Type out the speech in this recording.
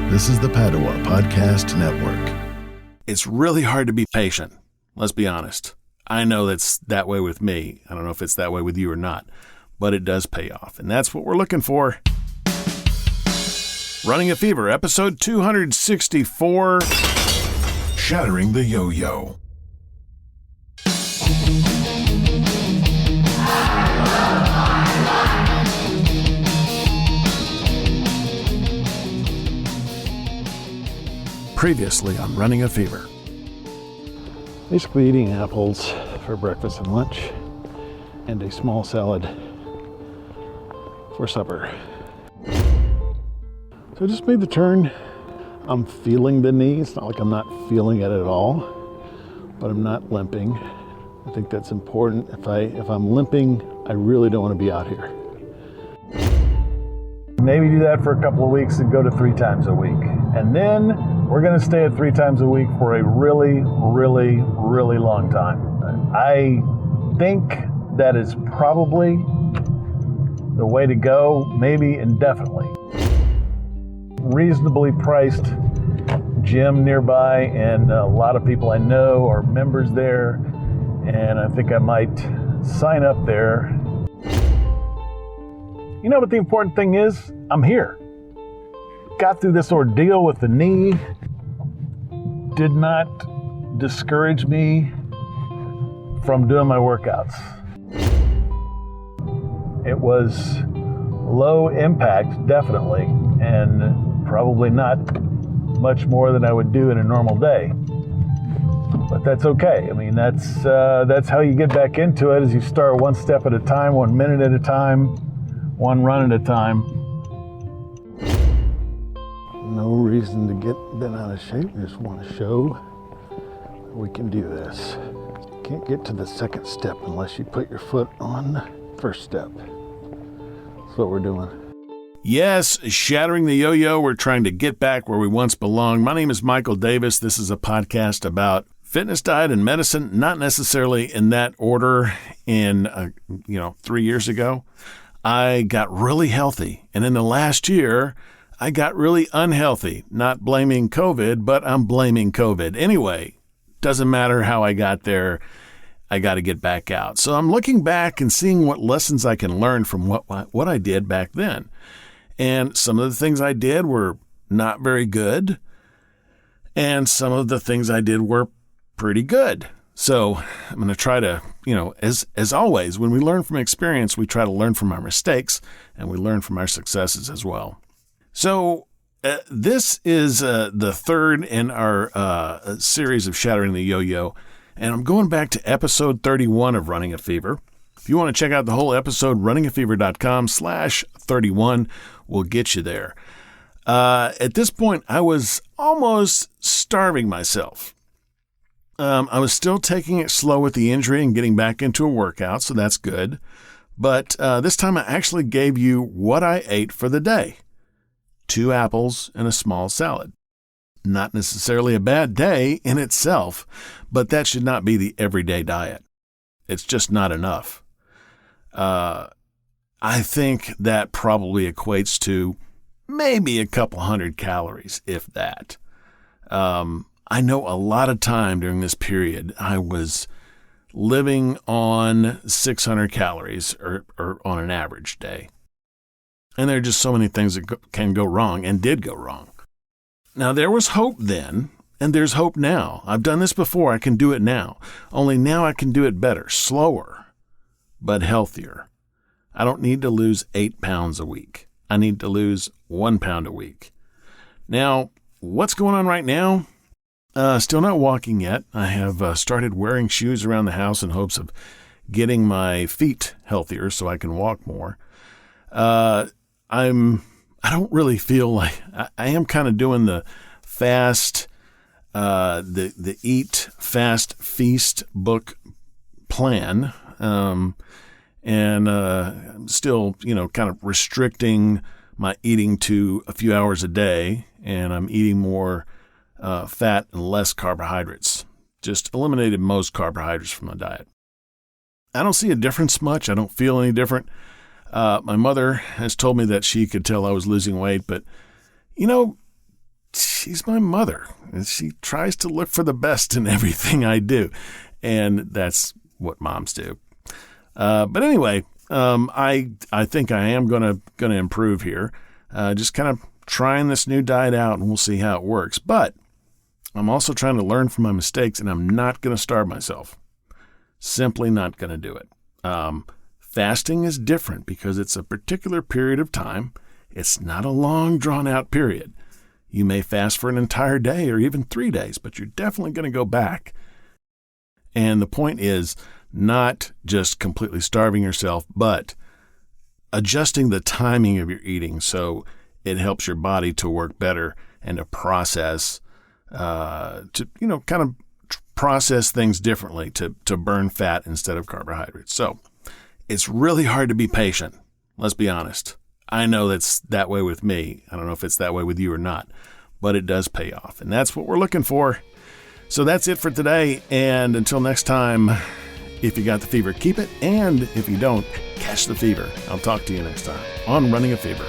This is the Padua Podcast Network. It's really hard to be patient. Let's be honest. I know that's that way with me. I don't know if it's that way with you or not, but it does pay off. And that's what we're looking for. Running a Fever, episode 264. Shattering the Yo-Yo. Previously on Running a Fever. Basically eating apples for breakfast and lunch, and a small salad for supper. So I just made the turn. I'm feeling the knee. It's not like I'm not feeling it at all, but I'm not limping. I think that's important. If I'm limping, I really don't want to be out here. Maybe do that for a couple of weeks and go to 3 times a week. And then we're going to stay at 3 times a week for a really, really, really long time. I think that is probably the way to go, maybe indefinitely. Reasonably priced gym nearby, and a lot of people I know are members there, and I think I might sign up there. You know what the important thing is? I'm here. Got through this ordeal with the knee. Did not discourage me from doing my workouts. It was low impact, definitely, and probably not much more than I would do in a normal day. But that's okay. I mean, that's how you get back into it, is you start one step at a time, 1 minute at a time, one run at a time. No reason to get bent out of shape. We just want to show we can do this. You can't get to the second step unless you put your foot on the first step. That's what we're doing. Yes, Shattering the Yo-Yo. We're trying to get back where we once belonged. My name is Michael Davis. This is a podcast about fitness, diet, and medicine, not necessarily in that order. 3 years ago, I got really healthy. And in the last year, I got really unhealthy. Not blaming COVID, but I'm blaming COVID. Anyway, doesn't matter how I got there. I got to get back out. So I'm looking back and seeing what lessons I can learn from what I did back then. And some of the things I did were not very good. And some of the things I did were pretty good. So I'm going to try to, as always, when we learn from experience, we try to learn from our mistakes and we learn from our successes as well. So this is the third in our series of Shattering the Yo-Yo. And I'm going back to episode 31 of Running a Fever. If you want to check out the whole episode, runningafever.com/31 will get you there. At this point, I was almost starving myself. I was still taking it slow with the injury and getting back into a workout, so that's good. But this time I actually gave you what I ate for the day. 2 apples and a small salad. Not necessarily a bad day in itself, but that should not be the everyday diet. It's just not enough. I think that probably equates to maybe a couple hundred calories, if that. I know a lot of time during this period, I was living on 600 calories or on an average day. And there are just so many things that can go wrong and did go wrong. Now, there was hope then, and there's hope now. I've done this before. I can do it now. Only now I can do it better, slower, but healthier. I don't need to lose 8 pounds a week. I need to lose 1 pound a week. Now, what's going on right now? Still not walking yet. I have started wearing shoes around the house in hopes of getting my feet healthier so I can walk more. I don't really feel like I am kind of doing the fast, the eat, fast, feast book plan. And I'm still, kind of restricting my eating to a few hours a day, and I'm eating more fat and less carbohydrates. Just eliminated most carbohydrates from my diet. I don't see a difference much. I don't feel any different. My mother has told me that she could tell I was losing weight, but, she's my mother, and she tries to look for the best in everything I do. And that's what moms do. But anyway, I think I am gonna improve here. Just kind of trying this new diet out, and we'll see how it works. But I'm also trying to learn from my mistakes, and I'm not going to starve myself. Simply not going to do it. Fasting is different because it's a particular period of time. It's not a long, drawn-out period. You may fast for an entire day or even 3 days, but you're definitely going to go back. And the point is not just completely starving yourself, but adjusting the timing of your eating so it helps your body to work better and to process, kind of process things differently to burn fat instead of carbohydrates. So it's really hard to be patient. Let's be honest. I know that's that way with me. I don't know if it's that way with you or not, but it does pay off. And that's what we're looking for. So that's it for today. And until next time, if you got the fever, keep it. And if you don't, catch the fever. I'll talk to you next time on Running a Fever.